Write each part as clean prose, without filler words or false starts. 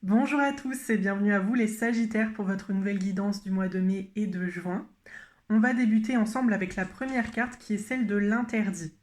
Bonjour à tous et bienvenue à vous les Sagittaires pour votre nouvelle guidance du mois de mai et de juin. On va débuter ensemble avec la première carte qui est celle de l'interdit.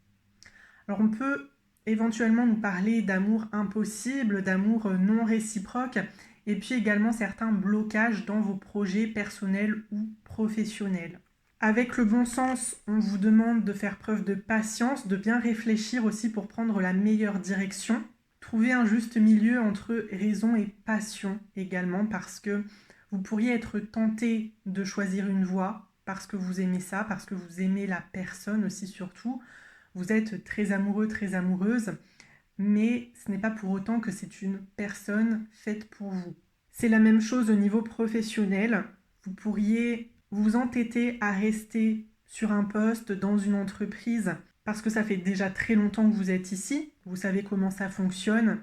Alors on peut éventuellement nous parler d'amour impossible, d'amour non réciproque et puis également certains blocages dans vos projets personnels ou professionnels. Avec le bon sens, on vous demande de faire preuve de patience, de bien réfléchir aussi pour prendre la meilleure direction. Trouver un juste milieu entre raison et passion également, parce que vous pourriez être tenté de choisir une voie parce que vous aimez ça, parce que vous aimez la personne aussi surtout. Vous êtes très amoureux, très amoureuse, mais ce n'est pas pour autant que c'est une personne faite pour vous. C'est la même chose au niveau professionnel. Vous pourriez vous entêter à rester sur un poste dans une entreprise parce que ça fait déjà très longtemps que vous êtes ici, vous savez comment ça fonctionne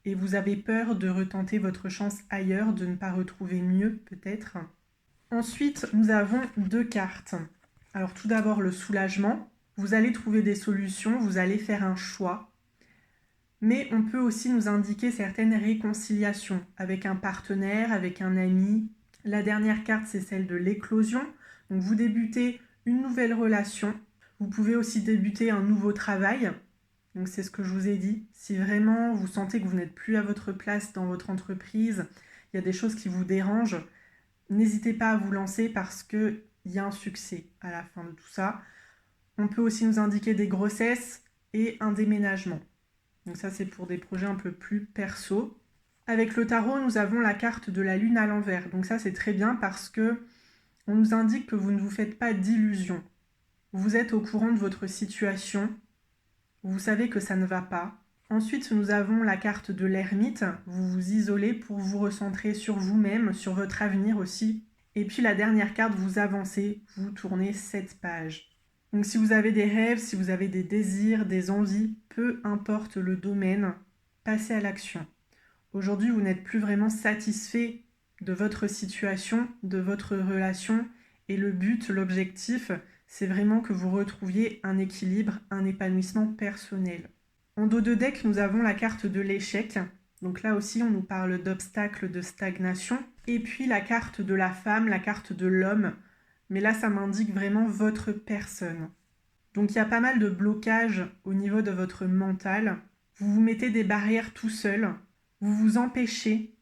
et vous avez peur de retenter votre chance ailleurs, de ne pas retrouver mieux peut-être. Ensuite, nous avons deux cartes. Alors tout d'abord le soulagement. Vous allez trouver des solutions, vous allez faire un choix. Mais on peut aussi nous indiquer certaines réconciliations avec un partenaire, avec un ami. La dernière carte, c'est celle de l'éclosion. Donc vous débutez une nouvelle relation. Vous pouvez aussi débuter un nouveau travail. Donc c'est ce que je vous ai dit. Si vraiment vous sentez que vous n'êtes plus à votre place dans votre entreprise, il y a des choses qui vous dérangent, n'hésitez pas à vous lancer parce qu'il y a un succès à la fin de tout ça. On peut aussi nous indiquer des grossesses et un déménagement. Donc ça, c'est pour des projets un peu plus perso. Avec le tarot, nous avons la carte de la lune à l'envers. Donc ça, c'est très bien parce que on nous indique que vous ne vous faites pas d'illusions. Vous êtes au courant de votre situation. Vous savez que ça ne va pas. Ensuite, nous avons la carte de l'ermite. Vous vous isolez pour vous recentrer sur vous-même, sur votre avenir aussi. Et puis la dernière carte, vous avancez, vous tournez 7 pages. Donc si vous avez des rêves, si vous avez des désirs, des envies, peu importe le domaine, passez à l'action. Aujourd'hui, vous n'êtes plus vraiment satisfait de votre situation, de votre relation, et le but, l'objectif, c'est vraiment que vous retrouviez un équilibre, un épanouissement personnel. En dos de deck, nous avons la carte de l'échec. Donc là aussi, on nous parle d'obstacles, de stagnation. Et puis la carte de la femme, la carte de l'homme. Mais là, ça m'indique vraiment votre personne. Donc il y a pas mal de blocages au niveau de votre mental. Vous vous mettez des barrières tout seul. Vous vous empêchez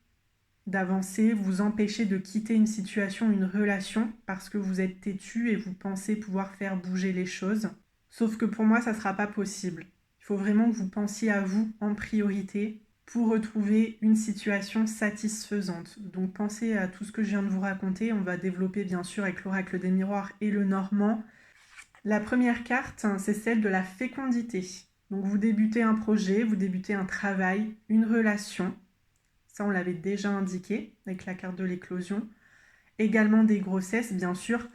d'avancer, vous vous empêchez de quitter une situation, une relation, parce que vous êtes têtu et vous pensez pouvoir faire bouger les choses. Sauf que pour moi, ça ne sera pas possible. Il faut vraiment que vous pensiez à vous en priorité pour retrouver une situation satisfaisante. Donc pensez à tout ce que je viens de vous raconter. On va développer bien sûr avec l'oracle des miroirs et le normand. La première carte, c'est celle de la fécondité. Donc vous débutez un projet, vous débutez un travail, une relation. Ça, on l'avait déjà indiqué avec la carte de l'éclosion. Également des grossesses, bien sûr,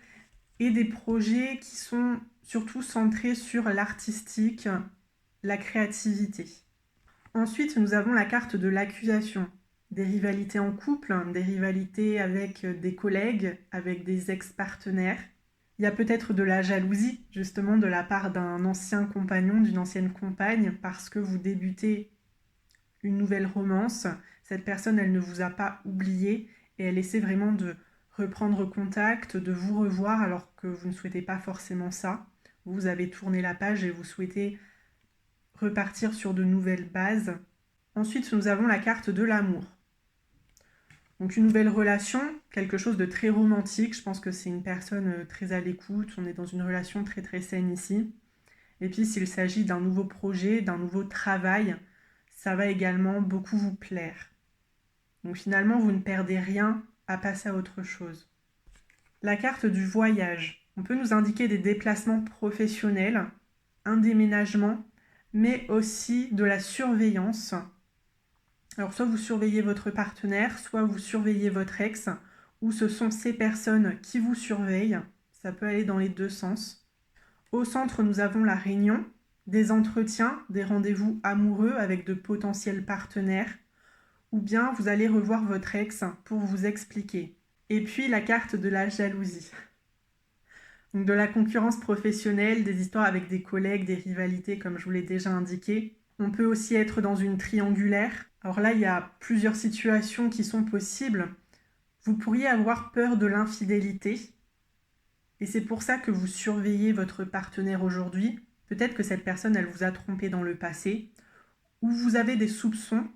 et des projets qui sont surtout centrés sur l'artistique, la créativité. Ensuite, nous avons la carte de l'accusation. Des rivalités en couple, des rivalités avec des collègues, avec des ex-partenaires. Il y a peut-être de la jalousie, justement, de la part d'un ancien compagnon, d'une ancienne compagne, parce que vous débutez une nouvelle romance. Cette personne, elle ne vous a pas oublié et elle essaie vraiment de reprendre contact, de vous revoir alors que vous ne souhaitez pas forcément ça. Vous avez tourné la page et vous souhaitez repartir sur de nouvelles bases. Ensuite, nous avons la carte de l'amour. Donc une nouvelle relation, quelque chose de très romantique. Je pense que c'est une personne très à l'écoute. On est dans une relation très très saine ici. Et puis s'il s'agit d'un nouveau projet, d'un nouveau travail, ça va également beaucoup vous plaire. Donc finalement, vous ne perdez rien à passer à autre chose. La carte du voyage. On peut nous indiquer des déplacements professionnels, un déménagement, mais aussi de la surveillance. Alors soit vous surveillez votre partenaire, soit vous surveillez votre ex, ou ce sont ces personnes qui vous surveillent. Ça peut aller dans les deux sens. Au centre, nous avons la réunion, des entretiens, des rendez-vous amoureux avec de potentiels partenaires, ou bien vous allez revoir votre ex pour vous expliquer. Et puis la carte de la jalousie. Donc de la concurrence professionnelle, des histoires avec des collègues, des rivalités comme je vous l'ai déjà indiqué. On peut aussi être dans une triangulaire. Alors là, il y a plusieurs situations qui sont possibles. Vous pourriez avoir peur de l'infidélité. Et c'est pour ça que vous surveillez votre partenaire aujourd'hui. Peut-être que cette personne, elle vous a trompé dans le passé. Ou vous avez des soupçons.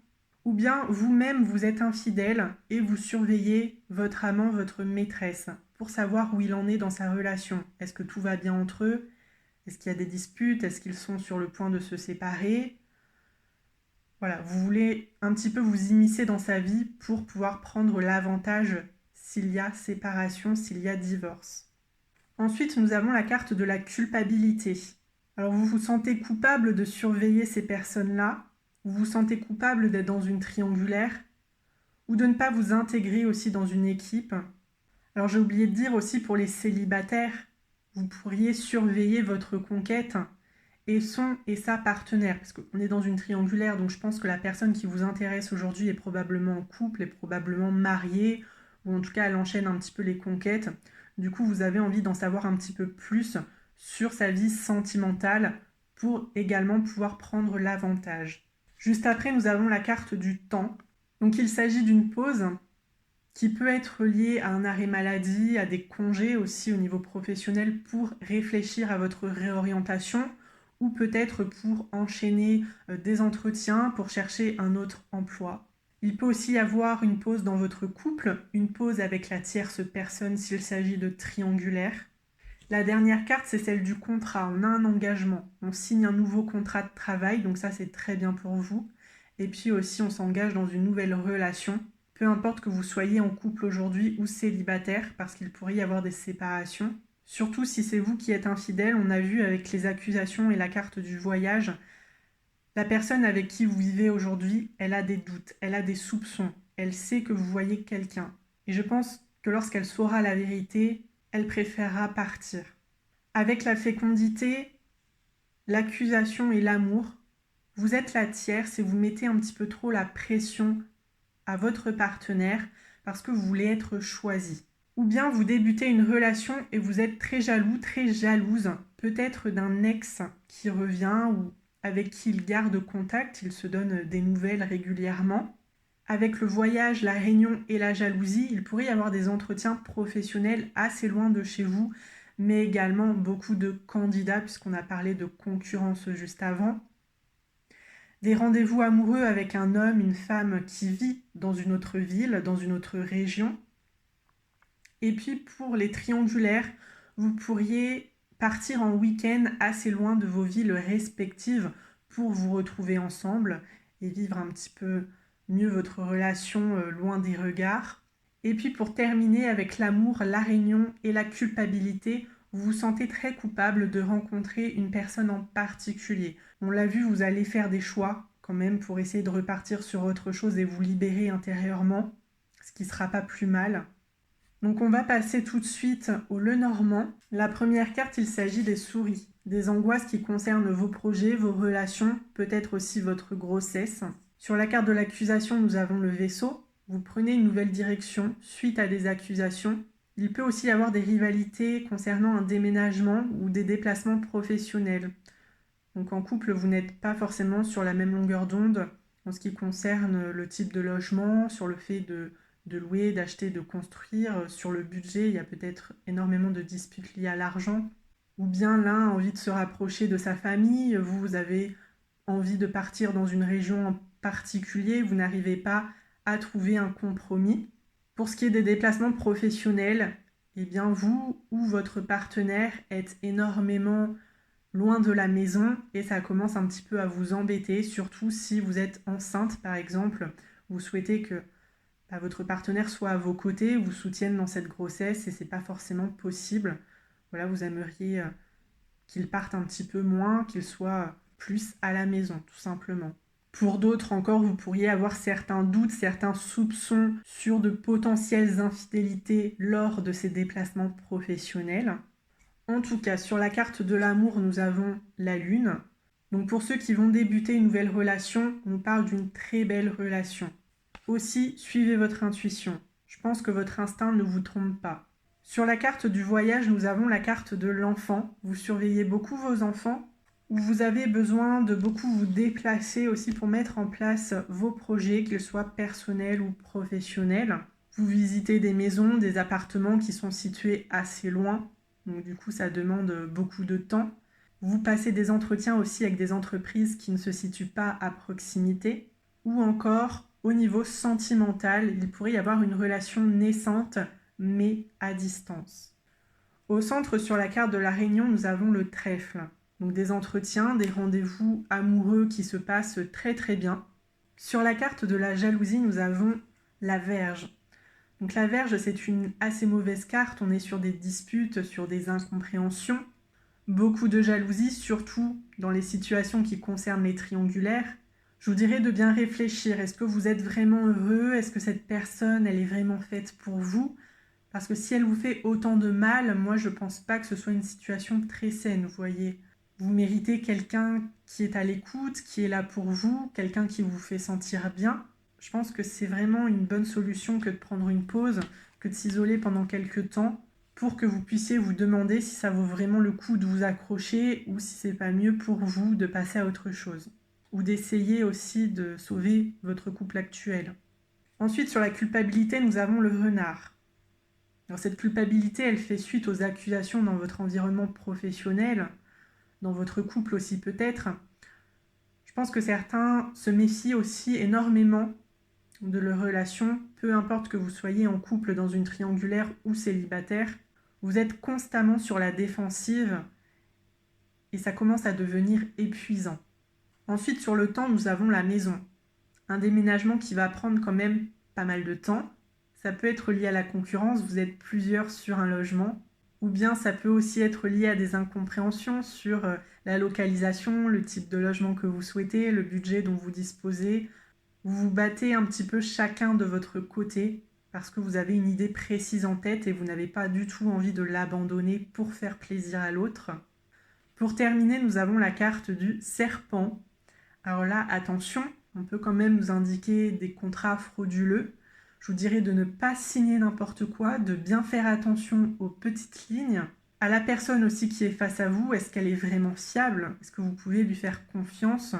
Ou bien vous-même, vous êtes infidèle et vous surveillez votre amant, votre maîtresse, pour savoir où il en est dans sa relation. Est-ce que tout va bien entre eux? Est-ce qu'il y a des disputes? Est-ce qu'ils sont sur le point de se séparer? Voilà, vous voulez un petit peu vous immiscer dans sa vie pour pouvoir prendre l'avantage s'il y a séparation, s'il y a divorce. Ensuite, nous avons la carte de la culpabilité. Alors, vous vous sentez coupable de surveiller ces personnes-là, vous vous sentez coupable d'être dans une triangulaire, ou de ne pas vous intégrer aussi dans une équipe. Alors, j'ai oublié de dire aussi pour les célibataires, vous pourriez surveiller votre conquête et son et sa partenaire, parce qu'on est dans une triangulaire, donc je pense que la personne qui vous intéresse aujourd'hui est probablement en couple, est probablement mariée, ou en tout cas elle enchaîne un petit peu les conquêtes. Du coup, vous avez envie d'en savoir un petit peu plus sur sa vie sentimentale pour également pouvoir prendre l'avantage. Juste après, nous avons la carte du temps. Donc il s'agit d'une pause qui peut être liée à un arrêt maladie, à des congés aussi au niveau professionnel pour réfléchir à votre réorientation ou peut-être pour enchaîner des entretiens pour chercher un autre emploi. Il peut aussi y avoir une pause dans votre couple, une pause avec la tierce personne s'il s'agit de triangulaire. La dernière carte, c'est celle du contrat. On a un engagement, on signe un nouveau contrat de travail, donc ça c'est très bien pour vous. Et puis aussi, on s'engage dans une nouvelle relation, peu importe que vous soyez en couple aujourd'hui ou célibataire, parce qu'il pourrait y avoir des séparations. Surtout si c'est vous qui êtes infidèle, on a vu avec les accusations et la carte du voyage, la personne avec qui vous vivez aujourd'hui, elle a des doutes, elle a des soupçons, elle sait que vous voyez quelqu'un. Et je pense que lorsqu'elle saura la vérité, elle préférera partir. Avec la fécondité, l'accusation et l'amour, vous êtes la tierce et vous mettez un petit peu trop la pression à votre partenaire parce que vous voulez être choisi. Ou bien vous débutez une relation et vous êtes très jaloux, très jalouse, peut-être d'un ex qui revient ou avec qui il garde contact, il se donne des nouvelles régulièrement. Avec le voyage, la réunion et la jalousie, il pourrait y avoir des entretiens professionnels assez loin de chez vous, mais également beaucoup de candidats, puisqu'on a parlé de concurrence juste avant. Des rendez-vous amoureux avec un homme, une femme qui vit dans une autre ville, dans une autre région. Et puis pour les triangulaires, vous pourriez partir en week-end assez loin de vos villes respectives pour vous retrouver ensemble et vivre un petit peu mieux votre relation loin des regards. Et puis pour terminer avec l'amour, la réunion et la culpabilité, vous vous sentez très coupable de rencontrer une personne en particulier. On l'a vu, vous allez faire des choix quand même pour essayer de repartir sur autre chose et vous libérer intérieurement, ce qui ne sera pas plus mal. Donc on va passer tout de suite au Lenormand. La première carte, il s'agit des souris, des angoisses qui concernent vos projets, vos relations, peut-être aussi votre grossesse. Sur la carte de l'accusation, nous avons le Vaisseau. Vous prenez une nouvelle direction suite à des accusations. Il peut aussi y avoir des rivalités concernant un déménagement ou des déplacements professionnels. Donc en couple, vous n'êtes pas forcément sur la même longueur d'onde en ce qui concerne le type de logement, sur le fait de louer, d'acheter, de construire. Sur le budget, il y a peut-être énormément de disputes liées à l'argent. Ou bien l'un a envie de se rapprocher de sa famille, vous avez envie de partir dans une région en particulier, vous n'arrivez pas à trouver un compromis. Pour ce qui est des déplacements professionnels, eh bien vous ou votre partenaire êtes énormément loin de la maison et ça commence un petit peu à vous embêter, surtout si vous êtes enceinte par exemple. Vous souhaitez que votre partenaire soit à vos côtés, vous soutienne dans cette grossesse et c'est pas forcément possible. Voilà, vous aimeriez qu'il parte un petit peu moins, qu'il soit plus à la maison, tout simplement. Pour d'autres encore, vous pourriez avoir certains doutes, certains soupçons sur de potentielles infidélités lors de ces déplacements professionnels. En tout cas, sur la carte de l'amour, nous avons la Lune. Donc pour ceux qui vont débuter une nouvelle relation, on parle d'une très belle relation. Aussi, suivez votre intuition. Je pense que votre instinct ne vous trompe pas. Sur la carte du voyage, nous avons la carte de l'enfant. Vous surveillez beaucoup vos enfants. où vous avez besoin de beaucoup vous déplacer aussi pour mettre en place vos projets, qu'ils soient personnels ou professionnels. Vous visitez des maisons, des appartements qui sont situés assez loin, donc du coup ça demande beaucoup de temps. Vous passez des entretiens aussi avec des entreprises qui ne se situent pas à proximité, ou encore au niveau sentimental, il pourrait y avoir une relation naissante mais à distance. Au centre sur la carte de la Réunion, nous avons le trèfle. Donc des entretiens, des rendez-vous amoureux qui se passent très très bien. Sur la carte de la jalousie, nous avons la Vierge. Donc la Vierge, c'est une assez mauvaise carte, on est sur des disputes, sur des incompréhensions. Beaucoup de jalousie, surtout dans les situations qui concernent les triangulaires. Je vous dirais de bien réfléchir, est-ce que vous êtes vraiment heureux? Est-ce que cette personne, elle est vraiment faite pour vous? Parce que si elle vous fait autant de mal, moi je pense pas que ce soit une situation très saine, vous voyez. Vous méritez quelqu'un qui est à l'écoute, qui est là pour vous, quelqu'un qui vous fait sentir bien. Je pense que c'est vraiment une bonne solution que de prendre une pause, que de s'isoler pendant quelques temps pour que vous puissiez vous demander si ça vaut vraiment le coup de vous accrocher ou si c'est pas mieux pour vous de passer à autre chose. Ou d'essayer aussi de sauver votre couple actuel. Ensuite, sur la culpabilité, nous avons le renard. Alors, cette culpabilité, elle fait suite aux accusations dans votre environnement professionnel, dans votre couple aussi peut-être. Je pense que certains se méfient aussi énormément de leur relation, peu importe que vous soyez en couple dans une triangulaire ou célibataire. Vous êtes constamment sur la défensive et ça commence à devenir épuisant. Ensuite, sur le temps, nous avons la maison. Un déménagement qui va prendre quand même pas mal de temps. Ça peut être lié à la concurrence, vous êtes plusieurs sur un logement. Ou bien ça peut aussi être lié à des incompréhensions sur la localisation, le type de logement que vous souhaitez, le budget dont vous disposez. Vous vous battez un petit peu chacun de votre côté parce que vous avez une idée précise en tête et vous n'avez pas du tout envie de l'abandonner pour faire plaisir à l'autre. Pour terminer, nous avons la carte du serpent. Alors là, attention, on peut quand même nous indiquer des contrats frauduleux. Je vous dirais de ne pas signer n'importe quoi, de bien faire attention aux petites lignes, à la personne aussi qui est face à vous. Est-ce qu'elle est vraiment fiable? Est-ce que vous pouvez lui faire confiance?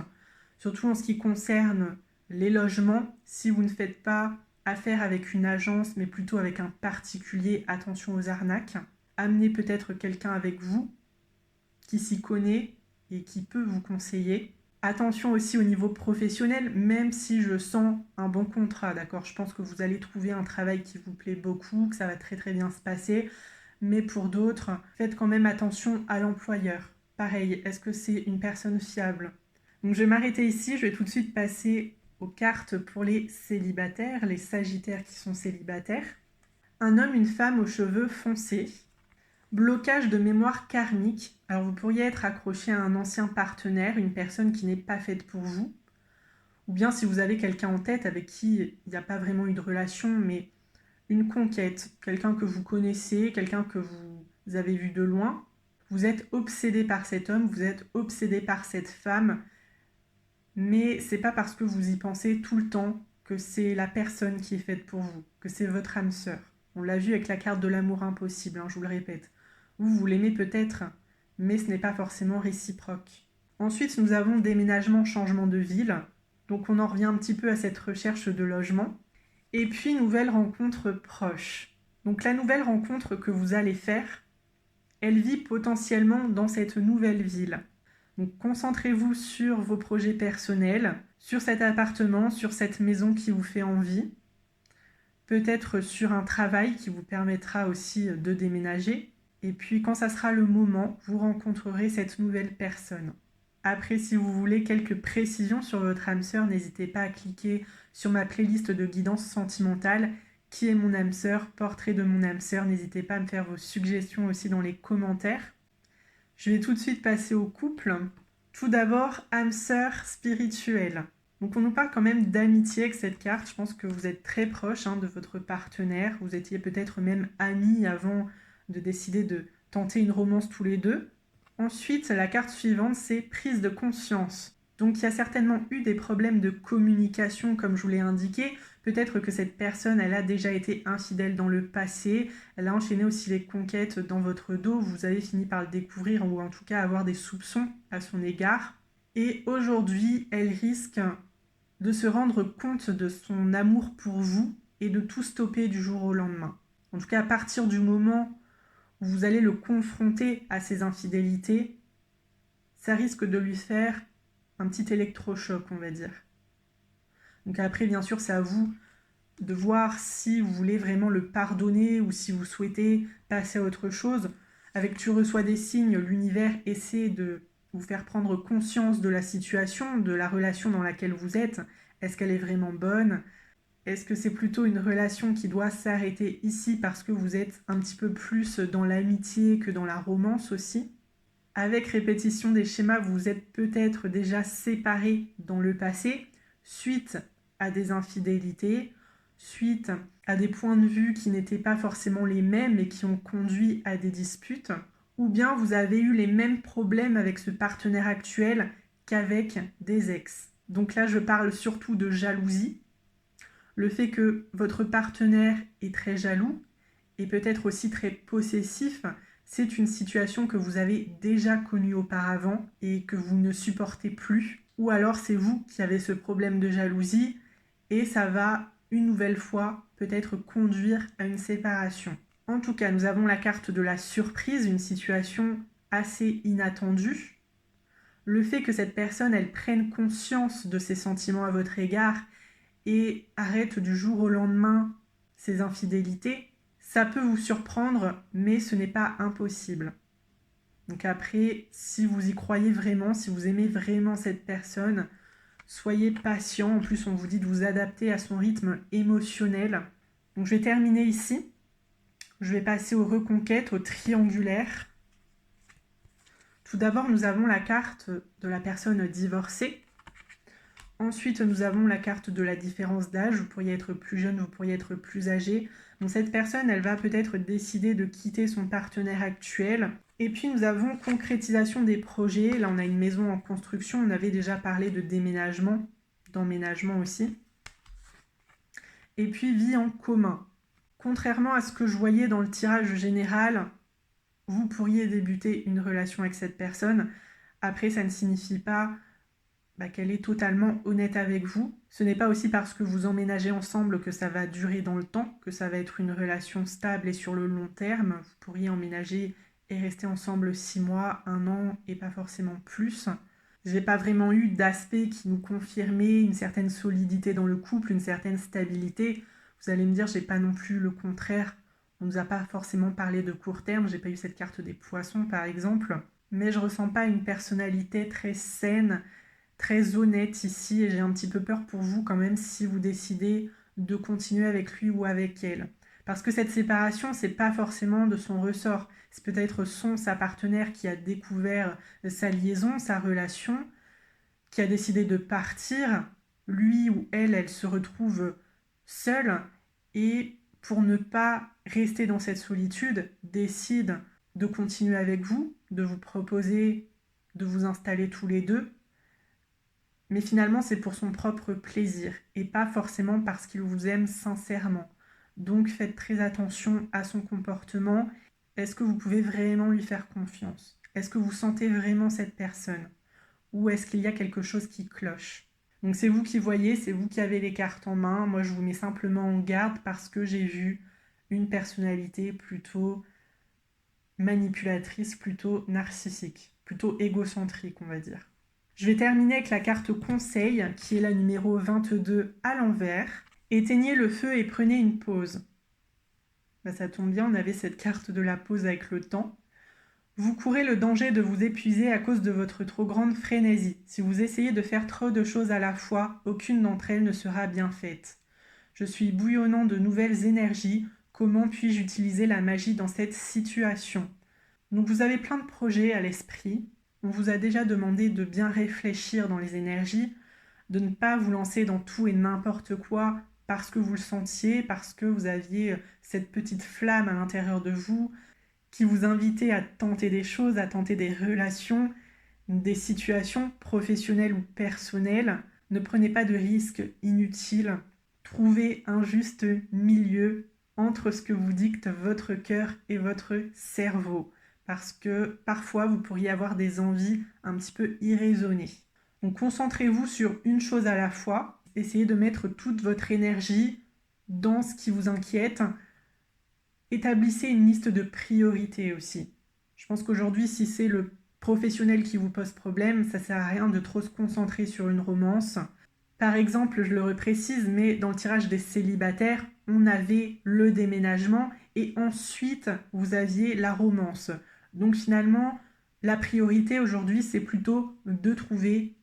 Surtout en ce qui concerne les logements, si vous ne faites pas affaire avec une agence, mais plutôt avec un particulier, attention aux arnaques. Amenez peut-être quelqu'un avec vous qui s'y connaît et qui peut vous conseiller. Attention aussi au niveau professionnel, même si je sens un bon contrat, d'accord? Je pense que vous allez trouver un travail qui vous plaît beaucoup, que ça va très très bien se passer. Mais pour d'autres, faites quand même attention à l'employeur. Pareil, est-ce que c'est une personne fiable? Donc je vais m'arrêter ici, je vais tout de suite passer aux cartes pour les célibataires, les sagittaires qui sont célibataires. Un homme, une femme aux cheveux foncés. Blocage de mémoire karmique. Alors vous pourriez être accroché à un ancien partenaire, une personne qui n'est pas faite pour vous. Ou bien si vous avez quelqu'un en tête avec qui il n'y a pas vraiment eu de relation, mais une conquête, quelqu'un que vous connaissez, quelqu'un que vous avez vu de loin. Vous êtes obsédé par cet homme, vous êtes obsédé par cette femme, mais c'est pas parce que vous y pensez tout le temps que c'est la personne qui est faite pour vous, que c'est votre âme sœur. On l'a vu avec la carte de l'amour impossible, je vous le répète. Vous l'aimez peut-être, mais ce n'est pas forcément réciproque. Ensuite, nous avons déménagement, changement de ville. Donc on en revient un petit peu à cette recherche de logement. Et puis, nouvelle rencontre proche. Donc la nouvelle rencontre que vous allez faire, elle vit potentiellement dans cette nouvelle ville. Donc concentrez-vous sur vos projets personnels, sur cet appartement, sur cette maison qui vous fait envie. Peut-être sur un travail qui vous permettra aussi de déménager. Et puis quand ça sera le moment, vous rencontrerez cette nouvelle personne. Après, si vous voulez quelques précisions sur votre âme sœur, n'hésitez pas à cliquer sur ma playlist de guidance sentimentale. Qui est mon âme sœur? Portrait de mon âme sœur. N'hésitez pas à me faire vos suggestions aussi dans les commentaires. Je vais tout de suite passer au couple. Tout d'abord, âme sœur spirituelle. Donc on nous parle quand même d'amitié avec cette carte. Je pense que vous êtes très proche de votre partenaire. Vous étiez peut-être même amis avant de décider de tenter une romance tous les deux. Ensuite, la carte suivante, c'est prise de conscience. Donc il y a certainement eu des problèmes de communication, comme je vous l'ai indiqué, Peut-être que cette personne, elle a déjà été infidèle dans le passé, elle a enchaîné aussi les conquêtes dans votre dos, vous avez fini par le découvrir ou en tout cas avoir des soupçons à son égard. Et aujourd'hui, elle risque de se rendre compte de son amour pour vous et de tout stopper du jour au lendemain. En tout cas, à partir du moment où vous allez le confronter à ses infidélités, ça risque de lui faire un petit électrochoc, on va dire. Donc après, bien sûr, c'est à vous de voir si vous voulez vraiment le pardonner ou si vous souhaitez passer à autre chose. Avec Tu reçois des signes, l'univers essaie de vous faire prendre conscience de la situation, de la relation dans laquelle vous êtes. Est-ce qu'elle est vraiment bonne ? Est-ce que c'est plutôt une relation qui doit s'arrêter ici parce que vous êtes un petit peu plus dans l'amitié que dans la romance aussi ? Avec répétition des schémas, vous vous êtes peut-être déjà séparés dans le passé suite à des infidélités, suite à des points de vue qui n'étaient pas forcément les mêmes et qui ont conduit à des disputes, ou bien vous avez eu les mêmes problèmes avec ce partenaire actuel qu'avec des ex. Donc là, je parle surtout de jalousie, le fait que votre partenaire est très jaloux et peut-être aussi très possessif, c'est une situation que vous avez déjà connue auparavant et que vous ne supportez plus. Ou alors c'est vous qui avez ce problème de jalousie et ça va une nouvelle fois peut-être conduire à une séparation. En tout cas, nous avons la carte de la surprise, une situation assez inattendue. Le fait que cette personne, elle prenne conscience de ses sentiments à votre égard et arrête du jour au lendemain ses infidélités, ça peut vous surprendre, mais ce n'est pas impossible. Donc après, si vous y croyez vraiment, si vous aimez vraiment cette personne, soyez patient. En plus, on vous dit de vous adapter à son rythme émotionnel. Donc je vais terminer ici. Je vais passer aux reconquêtes, au triangulaire. Tout d'abord, nous avons la carte de la personne divorcée. Ensuite, nous avons la carte de la différence d'âge. Vous pourriez être plus jeune, vous pourriez être plus âgé. Donc cette personne, elle va peut-être décider de quitter son partenaire actuel. Et puis nous avons concrétisation des projets. Là, on a une maison en construction. On avait déjà parlé de déménagement, d'emménagement aussi. Et puis vie en commun. Contrairement à ce que je voyais dans le tirage général, vous pourriez débuter une relation avec cette personne. Après, ça ne signifie pas qu'elle est totalement honnête avec vous. Ce n'est pas aussi parce que vous emménagez ensemble que ça va durer dans le temps, que ça va être une relation stable et sur le long terme. Vous pourriez emménager et rester ensemble 6 mois, 1 an et pas forcément plus. J'ai pas vraiment eu d'aspect qui nous confirmait une certaine solidité dans le couple, une certaine stabilité. Vous allez me dire, j'ai pas non plus le contraire. On nous a pas forcément parlé de court terme, j'ai pas eu cette carte des poissons par exemple. Mais je ressens pas une personnalité très saine, très honnête ici et j'ai un petit peu peur pour vous quand même si vous décidez de continuer avec lui ou avec elle. Parce que cette séparation, c'est pas forcément de son ressort. C'est peut-être sa partenaire qui a découvert sa liaison, sa relation, qui a décidé de partir. Lui ou elle se retrouve seule et pour ne pas rester dans cette solitude, décide de continuer avec vous, de vous proposer de vous installer tous les deux. Mais finalement, c'est pour son propre plaisir et pas forcément parce qu'il vous aime sincèrement. Donc faites très attention à son comportement. Est-ce que vous pouvez vraiment lui faire confiance ? Est-ce que vous sentez vraiment cette personne ? Ou est-ce qu'il y a quelque chose qui cloche ? Donc c'est vous qui voyez, c'est vous qui avez les cartes en main. Moi, je vous mets simplement en garde parce que j'ai vu une personnalité plutôt manipulatrice, plutôt narcissique, plutôt égocentrique, on va dire. Je vais terminer avec la carte conseil, qui est la numéro 22 à l'envers. Éteignez le feu et prenez une pause. Ça tombe bien, on avait cette carte de la pause avec le temps. Vous courez le danger de vous épuiser à cause de votre trop grande frénésie. Si vous essayez de faire trop de choses à la fois, aucune d'entre elles ne sera bien faite. Je suis bouillonnant de nouvelles énergies. Comment puis-je utiliser la magie dans cette situation ? Donc vous avez plein de projets à l'esprit. On vous a déjà demandé de bien réfléchir dans les énergies, de ne pas vous lancer dans tout et n'importe quoi parce que vous le sentiez, parce que vous aviez cette petite flamme à l'intérieur de vous qui vous invitait à tenter des choses, à tenter des relations, des situations professionnelles ou personnelles. Ne prenez pas de risques inutiles. Trouvez un juste milieu entre ce que vous dicte votre cœur et votre cerveau. Parce que parfois, vous pourriez avoir des envies un petit peu irraisonnées. Donc concentrez-vous sur une chose à la fois. Essayez de mettre toute votre énergie dans ce qui vous inquiète. Établissez une liste de priorités aussi. Je pense qu'aujourd'hui, si c'est le professionnel qui vous pose problème, ça ne sert à rien de trop se concentrer sur une romance. Par exemple, je le reprécise, mais dans le tirage des célibataires, on avait le déménagement et ensuite vous aviez la romance. Donc finalement, la priorité aujourd'hui, c'est plutôt de trouver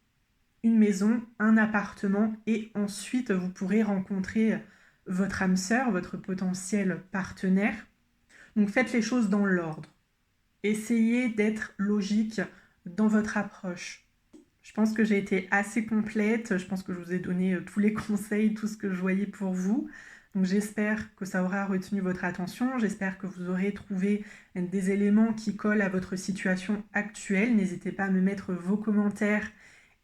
une maison, un appartement et ensuite vous pourrez rencontrer votre âme sœur, votre potentiel partenaire. Donc faites les choses dans l'ordre. Essayez d'être logique dans votre approche. Je pense que j'ai été assez complète, je pense que je vous ai donné tous les conseils, tout ce que je voyais pour vous. Donc j'espère que ça aura retenu votre attention, j'espère que vous aurez trouvé des éléments qui collent à votre situation actuelle. N'hésitez pas à me mettre vos commentaires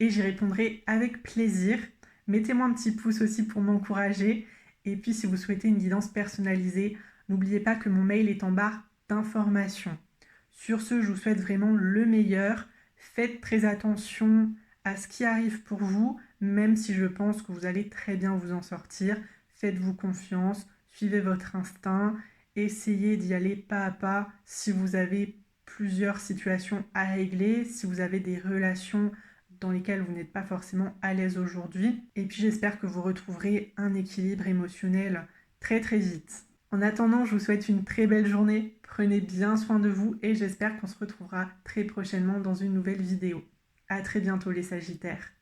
et j'y répondrai avec plaisir. Mettez-moi un petit pouce aussi pour m'encourager. Et puis si vous souhaitez une guidance personnalisée, n'oubliez pas que mon mail est en barre d'information. Sur ce, je vous souhaite vraiment le meilleur. Faites très attention à ce qui arrive pour vous, même si je pense que vous allez très bien vous en sortir. Faites-vous confiance, suivez votre instinct, essayez d'y aller pas à pas si vous avez plusieurs situations à régler, si vous avez des relations dans lesquelles vous n'êtes pas forcément à l'aise aujourd'hui. Et puis j'espère que vous retrouverez un équilibre émotionnel très très vite. En attendant, je vous souhaite une très belle journée, prenez bien soin de vous et j'espère qu'on se retrouvera très prochainement dans une nouvelle vidéo. À très bientôt les Sagittaires.